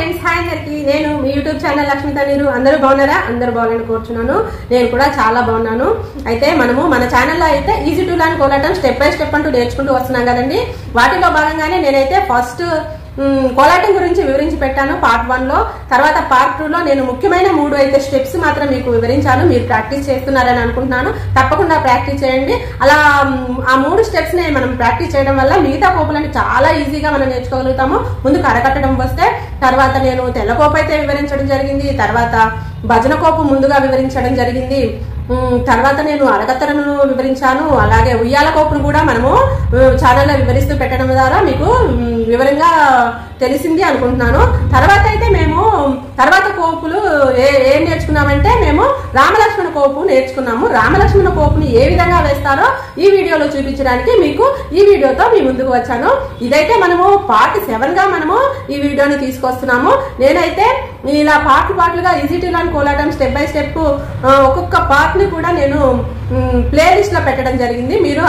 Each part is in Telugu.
ఫ్రెండ్స్, హాయ్ అందరికి. నేను మీ యూట్యూబ్ ఛానల్ లక్ష్మీ తనీరు. అందరూ బాగున్నారా? అందరూ బాగున్నారని కోరుచున్నాను. నేను కూడా చాలా బాగున్నాను. అయితే మనము మన ఛానల్లో అయితే easy to learn Kolatam step by step అంటూ నేర్చుకుంటూ వస్తున్నాం కదండి. వాటిలో భాగంగానే నేనైతే ఫస్ట్ కోలాటం గురించి వివరించి పెట్టాను పార్ట్ 1 లో. తర్వాత పార్ట్ 2 లో నేను ముఖ్యమైన 3 అయితే స్టెప్స్ మాత్రం మీకు వివరించాను. మీరు ప్రాక్టీస్ చేస్తున్నారని అనుకుంటున్నాను. తప్పకుండా ప్రాక్టీస్ చేయండి. అలా ఆ 3 స్టెప్స్ ని మనం ప్రాక్టీస్ చేయడం వల్ల మిగతా కోపులని చాలా ఈజీగా మనం నేర్చుకోగలుగుతాము. ముందు కరకట్టడం వస్తే, తర్వాత నేను తెల్ల కోపు అయితే వివరించడం జరిగింది. తర్వాత భజన కోపు ముందుగా వివరించడం జరిగింది. తర్వాత నేను అరగత్తరను వివరించాను. అలాగే ఉయ్యాల కోపును కూడా మనము ఛానల్లో వివరిస్తూ పెట్టడం ద్వారా మీకు వివరంగా తెలిసింది అనుకుంటున్నాను. తర్వాత అయితే మేము తర్వాత కోపులు ఏం నేర్చుకున్నామంటే మేము రామలక్ష్మణ కోపు నేర్చుకున్నాము. రామలక్ష్మణ కోపుని ఏ విధంగా వేస్తారో ఈ వీడియోలో చూపించడానికి మీకు ఈ వీడియోతో మీ ముందుకు వచ్చాను. ఇదైతే మనము పార్ట్ 7 గా మనము ఈ వీడియోని తీసుకొస్తున్నాము. నేనైతే ఇలా పార్ట్లుగా easy to learn Kolatam step by step ఒక్కొక్క పార్ట్ ని కూడా నేను ప్లేలిస్ట్ లో పెట్టడం జరిగింది. మీరు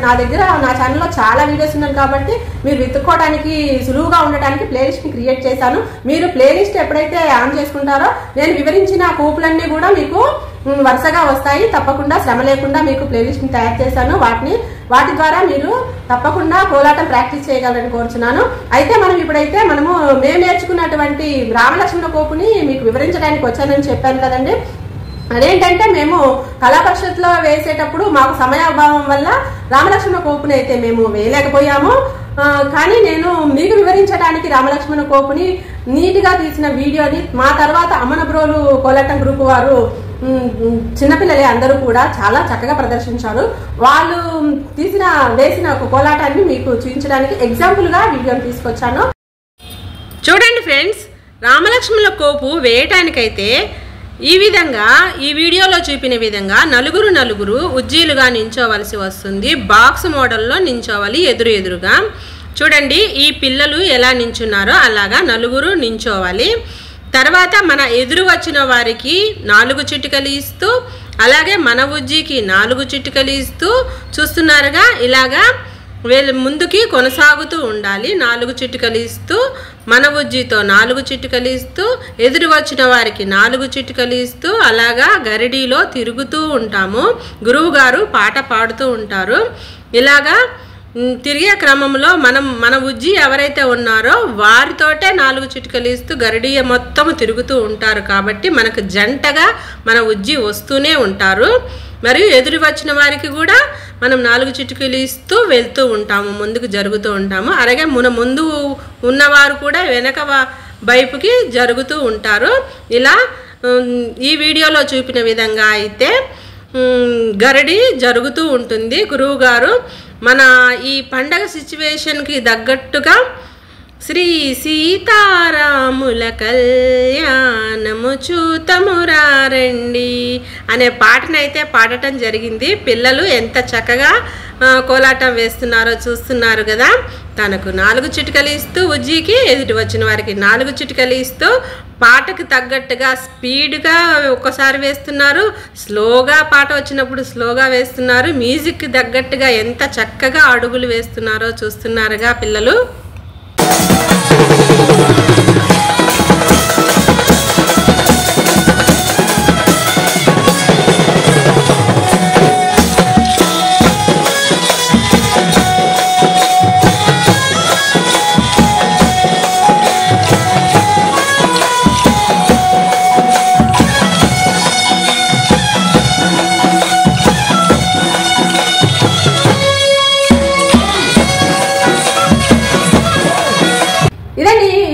నా దగ్గర నా ఛానల్లో చాలా వీడియోస్ ఉన్నాయి కాబట్టి మీరు వెతుక్కోవడానికి సులువుగా ఉండటానికి ప్లేలిస్ట్ ని క్రియేట్ చేశాను. మీరు ప్లేలిస్ట్ ఎప్పుడైతే ఆన్ చేసుకుంటారో నేను వివరించిన కోపులన్నీ కూడా మీకు వరుసగా వస్తాయి. తప్పకుండా శ్రమ లేకుండా మీకు ప్లేలిస్ట్ ని తయారు చేశాను. వాటి ద్వారా మీరు తప్పకుండా కోలాటం ప్రాక్టీస్ చేయగలరని కోరుచున్నాను. అయితే మనము మేము నేర్చుకున్నటువంటి రామలక్ష్మణ కోపుని మీకు వివరించడానికి వచ్చానని చెప్పాను కదండి. అదేంటంటే మేము కళా పరిషత్లో వేసేటప్పుడు మాకు సమయాభావం వల్ల రామలక్ష్మణ కోపుని అయితే మేము వేయలేకపోయాము. కానీ నేను మీకు వివరించడానికి రామలక్ష్మణ కోపుని నీట్గా తీసిన వీడియోని మా తర్వాత అమ్మనబ్రోలు కోలాటం గ్రూప్ వారు చిన్నపిల్లలే అందరూ కూడా చాలా చక్కగా ప్రదర్శించారు. వాళ్ళు వేసిన ఒక కోలాటాన్ని మీకు చూపించడానికి ఎగ్జాంపుల్ గా వీడియోని తీసుకొచ్చాను. చూడండి ఫ్రెండ్స్, రామలక్ష్మణ కోపు వేయటానికైతే ఈ విధంగా ఈ వీడియోలో చూపిన విధంగా నలుగురు ఉజ్జీలుగా నించోవలసి వస్తుంది. బాక్స్ మోడల్లో నించోవాలి ఎదురుగా. చూడండి, ఈ పిల్లలు ఎలా నించున్నారో అలాగా నలుగురు నించోవాలి. తర్వాత మన ఎదురు వచ్చిన వారికి 4 చిటికలు ఇస్తూ, అలాగే మన ఉజ్జీకి 4 చిటికలు ఇస్తూ చూస్తున్నారుగా, ఇలాగా వీళ్ళు ముందుకి కొనసాగుతూ ఉండాలి. 4 చిటికలు ఇస్తూ, మన ఉజ్జీతో 4 చిటికలు ఇస్తూ, ఎదురు వచ్చిన వారికి 4 చిటికలు ఇస్తూ అలాగా గరిడీలో తిరుగుతూ ఉంటాము. గురువు గారు పాట పాడుతూ ఉంటారు. ఇలాగా తిరిగే క్రమంలో మన ఉజ్జి ఎవరైతే ఉన్నారో వారితోటే 4 చిటికలు ఇస్తూ గరిడీయ మొత్తం తిరుగుతూ ఉంటారు. కాబట్టి మనకు జంటగా మన ఉజ్జి వస్తూనే ఉంటారు. మరియు ఎదురు వచ్చిన వారికి కూడా మనం 4 చిటికలు ఇస్తూ వెళ్తూ ఉంటాము, ముందుకు జరుగుతూ ఉంటాము. అలాగే ముందు ఉన్నవారు కూడా వెనక వైపుకి జరుగుతూ ఉంటారు. ఇలా ఈ వీడియోలో చూపిన విధంగా అయితే గరిడి జరుగుతూ ఉంటుంది. గురువు గారు మన ఈ పండగ సిచ్యువేషన్కి తగ్గట్టుగా శ్రీ సీతారాముల కళ్యాణము చూతమురారండి అనే పాటనైతే పాడటం జరిగింది. పిల్లలు ఎంత చక్కగా కోలాటం వేస్తున్నారో చూస్తున్నారు కదా. తనకు 4 చిటికలు ఇస్తూ ఉజ్జీకి, ఎదుటి వచ్చిన వారికి 4 చిటికలు ఇస్తూ పాటకు తగ్గట్టుగా స్పీడ్గా ఒక్కసారి వేస్తున్నారు, స్లోగా పాట వచ్చినప్పుడు స్లోగా వేస్తున్నారు. మ్యూజిక్కి తగ్గట్టుగా ఎంత చక్కగా అడుగులు వేస్తున్నారో చూస్తున్నారుగా పిల్లలు.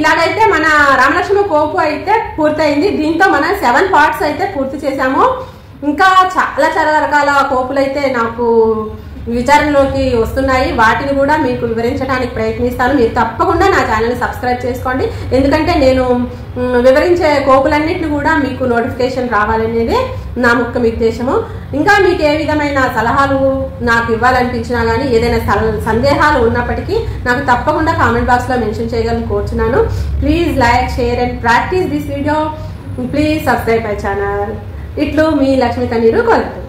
ఇలాగైతే మన రామలక్ష్మణ కోపు అయితే పూర్తయింది. దీంతో మనం 7 పార్ట్స్ అయితే పూర్తి చేసాము. ఇంకా చాలా రకాల కోపులు అయితే నాకు విచారణలోకి వస్తున్నాయి. వాటిని కూడా మీకు వివరించడానికి ప్రయత్నిస్తాను. మీరు తప్పకుండా నా ఛానల్ని సబ్స్క్రైబ్ చేసుకోండి. ఎందుకంటే నేను వివరించే కోపులన్నింటినీ కూడా మీకు నోటిఫికేషన్ రావాలనేది నా ముఖ్య ఉద్దేశము. ఇంకా మీకు ఏ విధమైన సలహాలు నాకు ఇవ్వాలనిపించినా కానీ, ఏదైనా సందేహాలు ఉన్నప్పటికీ నాకు తప్పకుండా కామెంట్ బాక్స్లో మెన్షన్ చేయగలని కోరుచున్నాను. Please like, share and practice this video. Please subscribe my channel. ఇట్లు మీ లక్ష్మీ తనీరు కోలాటం.